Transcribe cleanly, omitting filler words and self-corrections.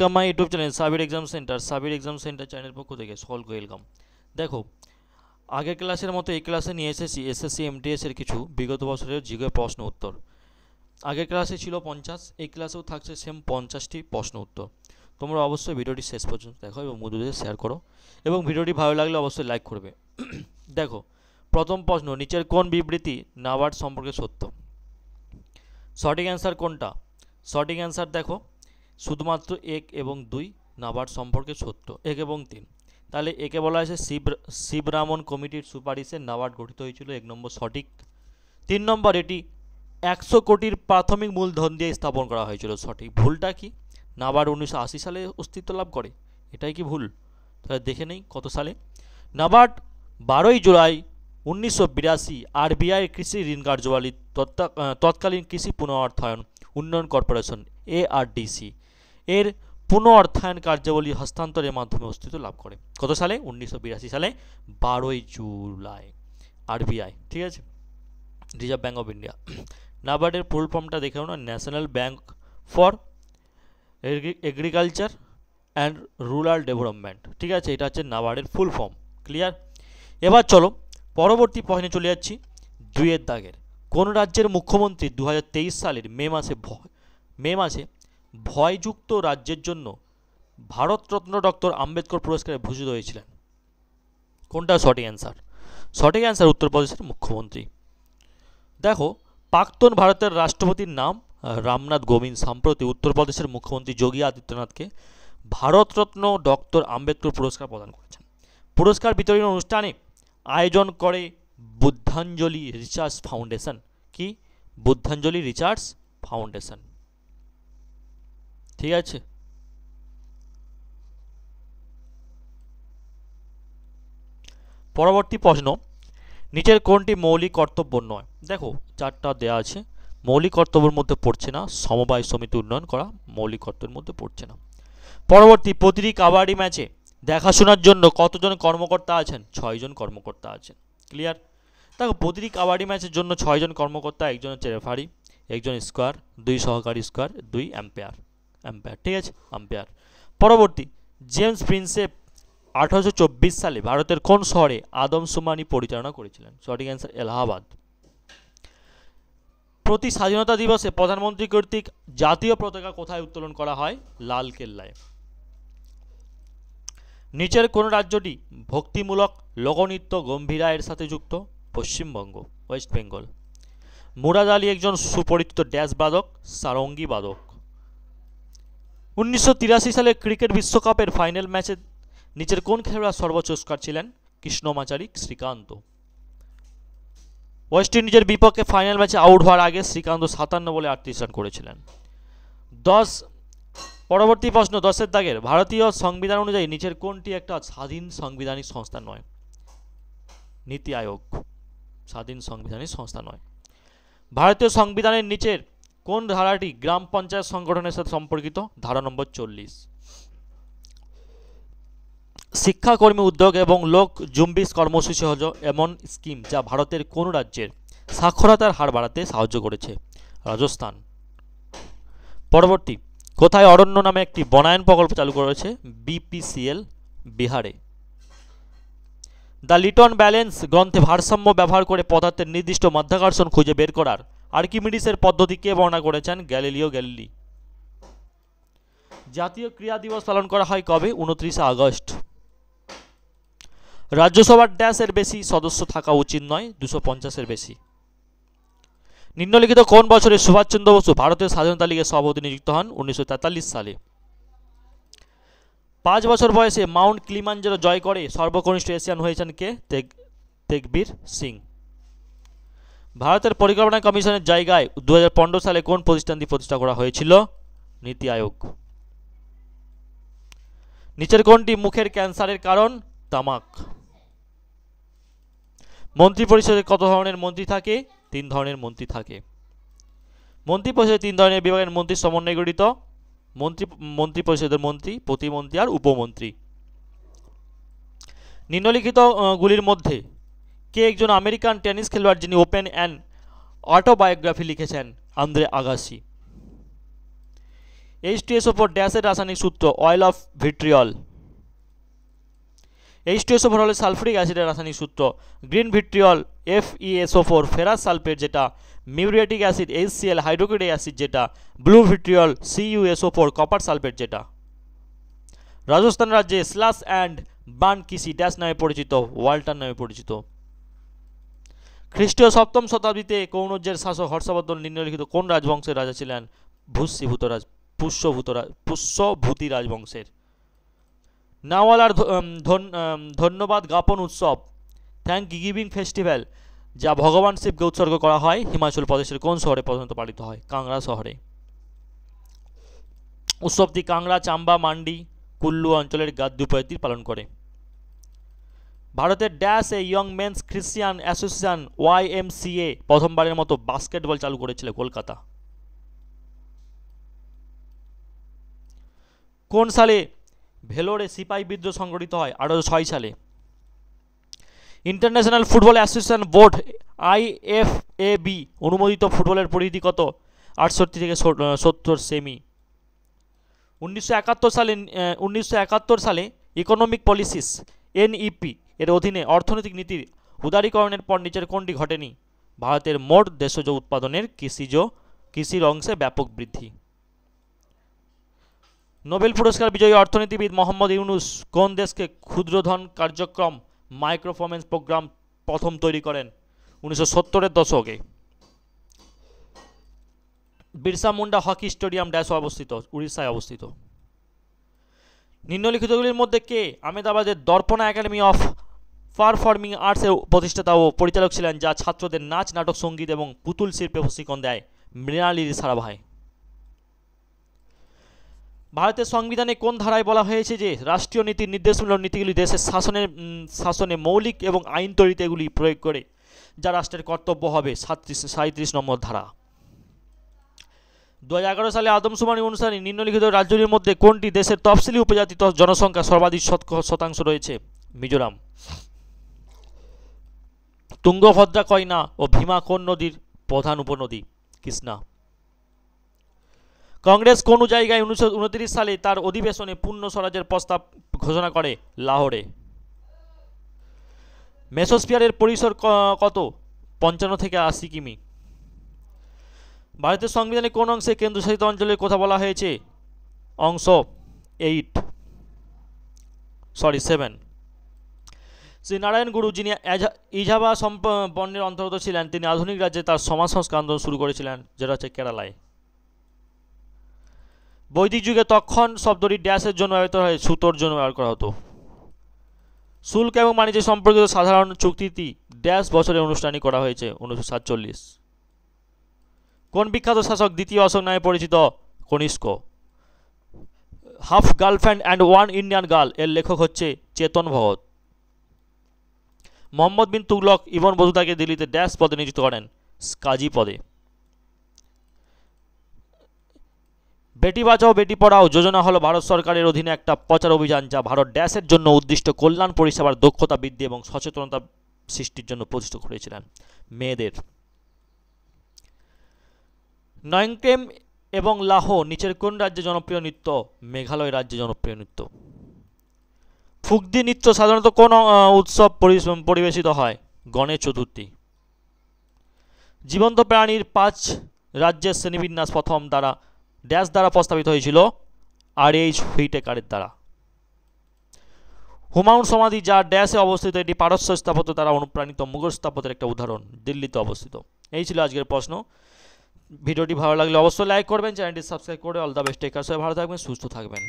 Welcome my YouTube channel Sabir exam centre চ্যানেলের পক্ষ থেকে সকলকে ওয়েলকাম। দেখো, আগের ক্লাসের মতো এই ক্লাসে নিয়ে এসেছি এসএসসি এমটিএস এর কিছু বিগত বছরের জিকে প্রশ্ন উত্তর। আগের ক্লাসে ছিল 50, এই ক্লাসেও থাকছে সেম 50টি প্রশ্ন উত্তর। তোমরা অবশ্যই ভিডিওটি শেষ পর্যন্ত দেখো এবং বন্ধুদের শেয়ার করো, এবং ভিডিওটি ভালো লাগলে অবশ্যই লাইক করবে। দেখো, প্রথম প্রশ্ন, নিচের কোন বিবৃতি নাবার্ড সম্পর্কে সত্য? সঠিক অ্যান্সার কোনটা? সঠিক অ্যান্সার দেখো, শুধুমাত্র 1 এবং 2 নাবার্ড সম্পর্কে সত্য, 1 এবং 3। তাহলে একে বলা হয়েছে শিবরামন কমিটির সুপারিশে নাবার্ড গঠিত হয়েছিল, 1 নম্বর সঠিক। 3 নম্বর, এটি 100 কোটির প্রাথমিক মূলধন দিয়ে স্থাপন করা হয়েছিল, সঠিক। ভুলটা কি? নাবার্ড 1980 সালে অস্তিত্ব লাভ করে, এটাই কি ভুল? তাহলে দেখে নেই কত সালে। নাবার্ড 12 জুলাই 1982 আরবিআই কৃষি ঋণ কার্যাবলী তৎকালীন কৃষি পুনরুত্থান উন্নয়ন কর্পোরেশন এআরডিসি এর পুনঃ অর্থায়ন কার্যাবলী হস্তান্তরের মাধ্যমে অস্তিত্ব লাভ করে। কত সালে? 1982 সালে 12 জুলাই। আরবিআই, ঠিক আছে, রিজার্ভ ব্যাঙ্ক অফ ইন্ডিয়া। নাবার্ডের ফুল ফর্মটা দেখে না, national bank for agriculture and rural development, ঠিক আছে, এটা হচ্ছে নাবার্ডের ফুল ফর্ম। ক্লিয়ার? এবার চলো পরবর্তী প্রশ্নে চলে যাচ্ছি। 2 দাগের, কোন রাজ্যের মুখ্যমন্ত্রী 2023 সালের মে মাসে ভয়যুক্ত রাজ্যের জন্য ভারতরত্ন ডক্টর আম্বেদকর পুরস্কারে ভূষিত হয়েছিলেন? কোনটা সঠিক অ্যান্সার? সঠিক অ্যান্সার উত্তরপ্রদেশের মুখ্যমন্ত্রী। দেখো, প্রাক্তন ভারতের রাষ্ট্রপতির নাম রামনাথ কোবিন্দ সম্প্রতি উত্তরপ্রদেশের মুখ্যমন্ত্রী যোগী আদিত্যনাথকে ভারতরত্ন ডক্টর আম্বেদকর পুরস্কার প্রদান করেছেন। পুরস্কার বিতরণী অনুষ্ঠানে আয়োজন করে বুদ্ধাঞ্জলি রিসার্চ ফাউন্ডেশন। কি? বুদ্ধাঞ্জলি রিসার্চ ফাউন্ডেশন, ঠিক আছে। পরবর্তী প্রশ্ন, নিচের কোনটি মৌলিক কর্তব্য নয়? দেখো, 4টা দেয়া আছে, মৌলিক কর্তব্যের মধ্যে পড়ছে না। সমবায় সমিতি উন্নয়ন করা মৌলিক কর্তব্যের মধ্যে পড়ছে না। পরবর্তী, প্রতিটি কাবাডি ম্যাচে দেখাশোনার জন্য কতজন কর্মকর্তা আছেন? 6 জন কর্মকর্তা আছেন। ক্লিয়ার? দেখো, প্রতিটি কাবাডি ম্যাচের জন্য 6 জন কর্মকর্তা, একজন হচ্ছে রেফারি, একজন স্কোয়ার, 2 সহকারী স্কোয়ার, 2 আম্পায়ার, ঠিক আছে, আম্পায়ার। পরবর্তী, জেমস প্রিন্সেপ 1824 সালে ভারতের কোন শহরে আদমশুমারি পরিচালনা করেছিলেন? সঠিক অ্যান্সার এলাহাবাদ। প্রতি স্বাধীনতা দিবসে প্রধানমন্ত্রী কর্তৃক জাতীয় পতাকা কোথায় উত্তোলন করা হয়? লাল কেল্লায়। নিচের কোন রাজ্যটি ভক্তিমূলক লোকনৃত্য গম্ভীরায়ের সাথে যুক্ত? পশ্চিমবঙ্গ, ওয়েস্ট বেঙ্গল। মুরাদ আলী একজন সুপরিচিত ড্যাশ বাদক, সারঙ্গী বাদক। 1983 সালে ক্রিকেট বিশ্বকাপের ফাইনাল ম্যাচে নিচের কোন খেলোয়াড় সর্বোচ্চ স্কোর ছিলেন? কৃষ্ণমাচারী শ্রীকান্ত। ওয়েস্ট ইন্ডিজের বিপক্ষে ফাইনাল ম্যাচে আউট হওয়ার আগে শ্রীকান্ত 57 বলে 38 রান করেছিলেন। 10, পরবর্তী প্রশ্ন 10 দাগের, ভারতীয় সংবিধান অনুযায়ী নিচের কোনটি একটা স্বাধীন সাংবিধানিক সংস্থা নয়? নীতি আয়োগ স্বাধীন সাংবিধানিক সংস্থা নয়। ভারতীয় সংবিধানের নিচের কোন ধারাটি গ্রাম পঞ্চায়েত সংগঠনের সাথে সম্পর্কিত? ধারা নম্বর 40। শিক্ষাকর্মী উদ্যোগ এবং লোক জুম্বিশ কর্মসূচি হল এমন স্কিম যা ভারতের কোন রাজ্যের সাক্ষরতার হার বাড়াতে সাহায্য করেছে? রাজস্থান। পরবর্তী, কোথায় অরণ্য নামে একটি বনায়ন প্রকল্প চালু করেছে? বিপিসিএল, বিহারে। দ্য লিটন ব্যালেন্স গ্রন্থে ভারসাম্য ব্যবহার করে পদার্থের নির্দিষ্ট মাধ্যাকর্ষণ খুঁজে বের করার আর্কিমিডিসের পদ্ধতি কে বর্ণনা করেছেন? Galileo Galilei. জাতীয় ক্রীড়া দিবস পালন করা হয় কবে? 29 আগস্ট। রাজ্যসভার ড্যাশের বেশি সদস্য থাকা উচিত নয়, 250-এর বেশি। নিম্নলিখিত কোন বছরে সুভাষচন্দ্র বসু ভারতের স্বাধীনতা লীগের সভাপতি নিযুক্ত হন? 1943 সালে। 5 বছর বয়সে মাউন্ট কিলিমাঞ্জারো জয় করে সর্বকনিষ্ঠ এশিয়ান হয়েছেন কে? তেগবীর সিং। ভারতের পরিকল্পনা কমিশনের জায়গায় 2015 সালে কোন প্রতিষ্ঠানটি প্রতিষ্ঠা করা হয়েছিল? নীতি আয়োগ। নিচের কোনটি মুখের ক্যান্সারের কারণ? তামাক। মন্ত্রিপরিষদে কত ধরনের মন্ত্রী থাকে? 3 ধরনের মন্ত্রী থাকে। মন্ত্রিপরিষদে 3 ধরনের বিভাগের মন্ত্রীর সমন্বয়ে গঠিত। মন্ত্রিপরিষদের মন্ত্রী, প্রতিমন্ত্রী আর উপমন্ত্রী। নিম্নলিখিত গুলির মধ্যে কে একজন আমেরিকান টেনিস খেলোয়াড় যিনি ওপেন অ্যান্ড অটোবায়োগ্রাফি লিখেছেন? Andre Agassi. H2SO4 ড্যাশের রাসায়নিক সূত্র অয়েল অফ ভিট্রিয়ল। H2SO4 হলো সালফুরিক অ্যাসিডের রাসায়নিক সূত্র। Green vitriol FeSO4 ferrous sulphate যেটা, muriatic acid HCl hydrochloric acid যেটা, blue vitriol CuSO4 copper sulphate যেটা। রাজস্থান রাজ্যে স্লাশ অ্যান্ড বার্ন কৃষি ড্যাশ নামে পরিচিত, ওয়াল্টার নামে পরিচিত। খ্রিস্টীয় সপ্তম শতাব্দীতে কৌনজ্যের শাসক হর্ষবর্ধন নিম্নলিখিত কোন রাজবংশের রাজা ছিলেন? পুষ্যভূতি রাজবংশের। নাওয়ালার ধন্যবাদ জ্ঞাপন উৎসব থ্যাংক গিভিং ফেস্টিভ্যাল যা ভগবান শিবকে উৎসর্গ করা হয় হিমাচল প্রদেশের কোন শহরে প্রধানত পালিত হয়? কাংড়া শহরে। উৎসবটি কাংড়া, চাম্বা, মান্ডি, কুল্লু অঞ্চলের গাদ্দু উপায়িত পালন করে। ভারতের ড্যাশ এ young men's Christian association YMCA প্রথমবারের মতো বাস্কেটবল চালু করেছিল? কলকাতা। কোন সালে ভেলোরে সিপাহী বিদ্রোহ সংগঠিত হয়? 1806 সালে। International football association board IFAB অনুমোদিত ফুটবলের পরিধি কত? 68 থেকে 70 সেমি। 1971 সালে ইকোনমিক পলিসিস NEP এর অধীনে অর্থনৈতিক নীতির উদারীকরণের পর নিচের কোনটি ঘটেনি? ভারতের মোট দেশজ উৎপাদনের কৃষির অংশে ব্যাপক বৃদ্ধি। নোবেল পুরস্কার বিজয়ী অর্থনীতিবিদ মোহাম্মদ ইউনুস কোন দেশকে ক্ষুদ্রধন কার্যক্রম মাইক্রো ফাইন্যান্স প্রোগ্রাম প্রথম তৈরি করেন? 1970-এর দশকে। Birsa Munda hockey stadium dash অবস্থিত? উড়িষ্যায় অবস্থিত। নিম্নলিখিতগুলির মধ্যে কে আহমেদাবাদের দর্পণা একাডেমি অফ পারফর্মিং আর্টসের প্রতিষ্ঠাতা ও পরিচালক ছিলেন, যা ছাত্রদের নাচ, নাটক, সঙ্গীত এবং পুতুল শিল্পে প্রশিক্ষণ দেয়? মৃণালী সারাভাই। ভারতের সংবিধানে কোন ধারায় বলা হয়েছে যে রাষ্ট্রীয় নীতির নির্দেশমূলক নীতিগুলি দেশের শাসনে মৌলিক এবং আইন তৈরিতে এগুলি প্রয়োগ করে যা রাষ্ট্রের কর্তব্য হবে? 37 নম্বর ধারা। 2011 সালে আদমশুমারি অনুসারে নিম্নলিখিত রাজ্যগুলির মধ্যে কোনটি দেশের তফসিলি উপজাতি জনসংখ্যা সর্বাধিক শতাংশ রয়েছে? মিজোরাম। তুঙ্গভদ্রা, কয়না ও ভীমা কোন নদীর প্রধান উপনদী? কৃষ্ণা। কংগ্রেস কোন জায়গায় 1929 সালে তার অধিবেশনে পূর্ণ স্বরাজের প্রস্তাব ঘোষণা করে? লাহোরে। মেসোস্ফিয়ারের পরিসর কত? 55 থেকে 80 কিমি। ভারতের সংবিধানে কোন অংশে কেন্দ্রশাসিত অঞ্চলের কথা বলা হয়েছে? অংশ 7। শ্রী নারায়ণ গুরু, যিনি ইজাভা বর্ণের অন্তর্গত ছিলেন, তিনি আধুনিক রাজ্যে তার সমাজ সংস্কার আন্দোলন শুরু করেছিলেন, যেটা হচ্ছে কেরালায়। বৈদিক যুগে তক্ষণ শব্দটি ড্যাশের জন্য ব্যবহৃত হয়? সুতোর জন্য ব্যবহার করা হতো। শুল্ক এবং বাণিজ্য সম্পর্কিত সাধারণ চুক্তিটি ড্যাশ বছরে অনুষ্ঠানই করা হয়েছে? 1947। কোন বিখ্যাত শাসক দ্বিতীয় অশোক নামে পরিচিত? Kanishka. Half girlfriend and one Indian girl এর লেখক হচ্ছে চেতন ভগত। মোহাম্মদ বিন তুগলক ইবন বতুতাকে দিল্লিতে ড্যাশ পদে নিযুক্ত করেন? কাজী পদে। বেটি বাঁচাও বেটি পড়াও যোজনা হলো ভারত সরকারের অধীনে একটা প্রচার অভিযান যা ভারত ড্যাশের জন্য উদ্দিষ্ট কল্যাণ পরিষেবার দক্ষতা বৃদ্ধি এবং সচেতনতা সৃষ্টির জন্য প্রতিষ্ঠা করেছিলেন? মেয়েদের। নয়নক্রেম এবং লাহো নিচের কোন রাজ্যে জনপ্রিয় নৃত্য? মেঘালয় রাজ্যে জনপ্রিয় নৃত্য। ফুগদি নৃত্য সাধারণত কোন উৎসব পরিবেশিত হয়? গণেশ চতুর্থী। জীবন্ত প্রাণীর 5 রাজ্যের শ্রেণীবিন্যাস প্রথম দ্বারা ড্যাশ দ্বারা প্রস্তাবিত হয়েছিল? RH হুইটেকারের দ্বারা। হুমায়ুন সমাধি যা ড্যাশে অবস্থিত, এটি পারস্য স্থাপত্য দ্বারা অনুপ্রাণিত মুঘল স্থাপত্যের একটা উদাহরণ, দিল্লিতে অবস্থিত। এই ছিল আজকের প্রশ্ন। ভিডিওটি ভালো লাগলে অবশ্যই লাইক করবেন, চ্যানেলটি সাবস্ক্রাইব করে all the best, take care, ভালো থাকবেন, সুস্থ থাকবেন।